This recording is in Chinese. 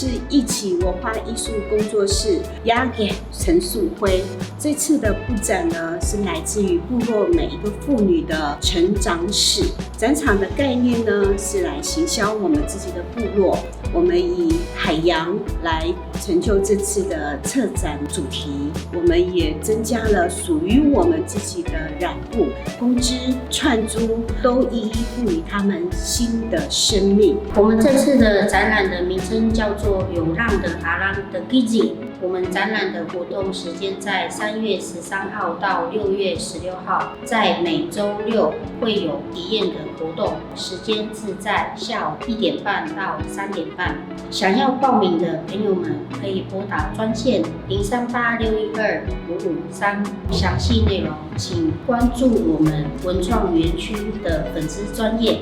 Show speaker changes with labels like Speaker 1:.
Speaker 1: 是一起文化艺术工作室押给陈素辉。这次的布展呢，是来自于部落每一个妇女的成长史。展场的概念呢，是来行销我们自己的部落。我们以海洋来成就这次的策展主题，我们也增加了属于我们自己的染布、编织、串珠，都一一赋予他们新的生命。
Speaker 2: 我们这次的展览的名称叫做有浪的阿浪的 Gizi。我们展览的活动时间在3月13号到6月16号，在每周六会有体验的活动，时间是在下午1点半到3点半。想要报名的朋友们可以拨打专线038612553，详细内容请关注我们文创园区的粉丝专页。